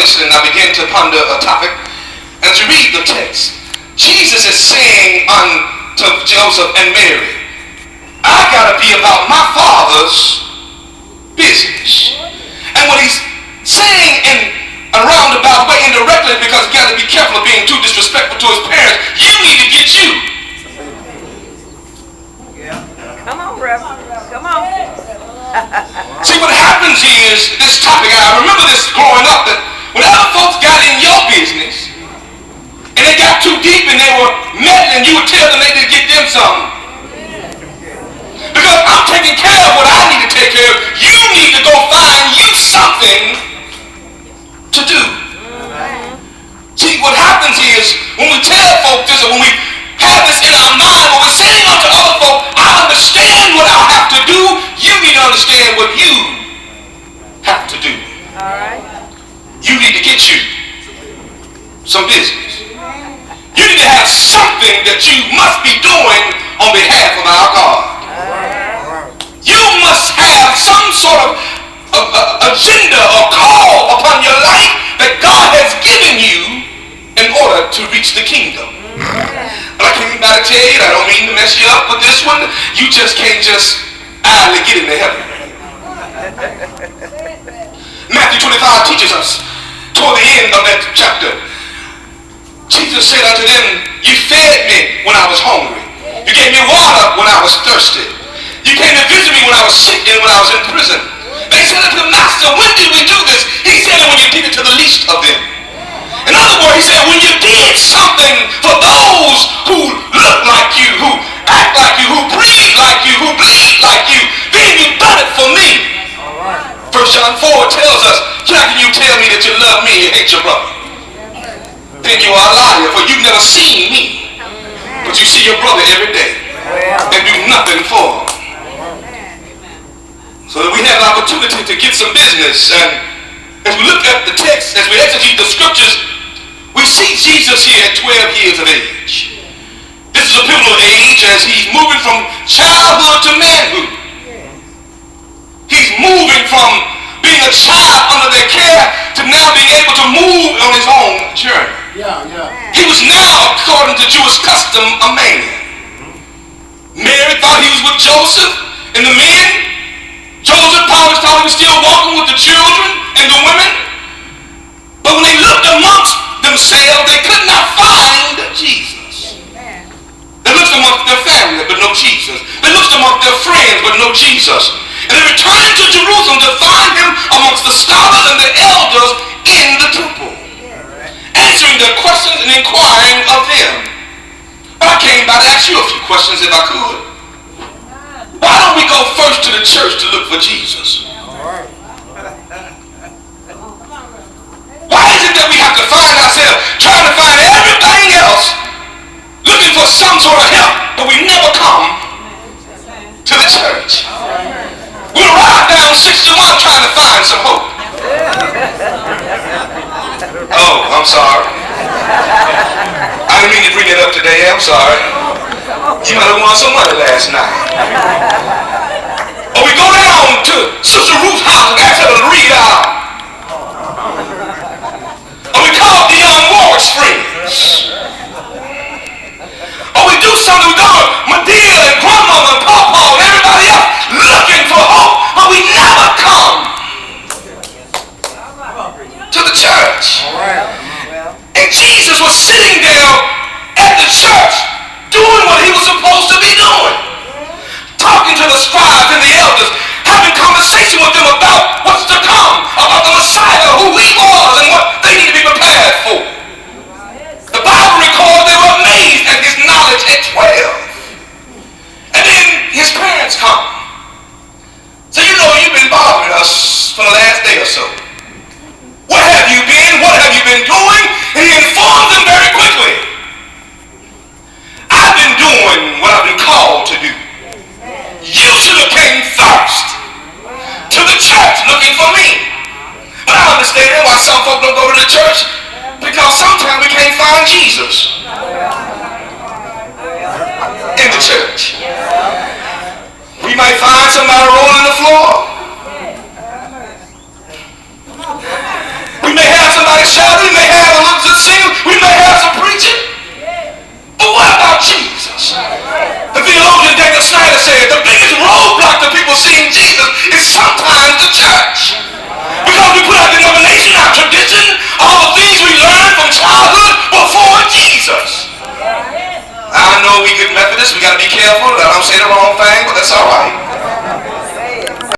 this and I began to ponder a topic. As you read the text, Jesus is saying unto Joseph and Mary, I got to be about my Father's business. And what he's saying in a roundabout way indirectly, because you got to be careful of being too disrespectful to his parents, you need to get you. Come on, Reverend. Come on. See, what happens is, this topic, I remember this growing up, that when other folks got in your business, and they got too deep and they were meddling, you would tell them they need to get them something. Because I'm taking care of what I need to take care of. You need to go find you something to do. See, what happens is, when we tell folks this, or when we have this in our mind, when we're saying unto other folk, I understand what I have to do, you need to understand what you have to do. All right. You need to get you some business. You need to have something that you must be doing on behalf of our God. You must have some sort of agenda or call upon your life that God has given you in order to reach the kingdom. But I came by to tell you, I don't mean to mess you up with this one, you just can't just idly get into heaven. Matthew 25 teaches us, toward the end of that chapter, Jesus said unto them, you fed me when I was hungry. You gave me water when I was thirsty. You came to visit me when I was sick and when I was in prison. They said unto the Master, when did we do this? He said, when you did it to the least of them. In other words, he said, when you did something for those who look like you, who act like you, who breathe like you, who bleed like you, then you've done it for me. 1 John 4 tells us, how can you tell me that you love me and hate your brother? Then you are a liar, for you've never seen me, but you see your brother every day and do nothing for him. So that we have an opportunity to get some business. And as we look at the text, as we exegete the scriptures, we see Jesus here at 12 years of age. This is a pivotal age as he's moving from childhood to manhood. He's moving from being a child under their care to now being able to move on his own journey. He was now, according to Jewish custom, a man. Mary thought he was with Joseph and the men. Joseph probably thought he was still walking with the children and the women. But when they looked amongst themselves, they could not find Jesus. They looked amongst their family, but no Jesus. They looked amongst their friends, but no Jesus. And they returned to Jerusalem to find him amongst the scholars and the elders in the temple, answering their questions and inquiring of them. But I came by to ask you a few questions if I could. Why don't we go first to the church to look for Jesus? Why is it that we have to find ourselves trying to find everything else, looking for some sort of help, but we never come to the church? We'll ride down 61 trying to find some hope. Oh, I'm sorry. I didn't mean to bring it up today. I'm sorry. You might have won some money last night. Or we go down to Sister Ruth's house and ask her to read out. Or we call Dionne Warwick's friends. Or we do something, we go to Medea and Grandmama and Pawpaw and everybody else looking for hope, but we never come to the church. And Jesus was sitting there at the church doing what he was supposed to be doing. Talking to the scribes and the elders, having conversation with them about what's to come, about the Messiah, who he was, and what they need to be prepared for. The Bible records they were amazed at his knowledge at 12. And then his parents come. So you know you've been bothering us for the last day or so. Where have you been? What have you been doing? And he informs them very quickly. I've been doing what I've been called to do. You should have came first to the church looking for me. But I understand why some folk don't go to the church, because sometimes we can't find Jesus in the church. We might find somebody rolling on the floor. We may have somebody is sometimes the church. Because we put our denomination, our tradition, all the things we learned from childhood before Jesus. I know we good Methodists, we got to be careful that I don't say the wrong thing, but that's all right.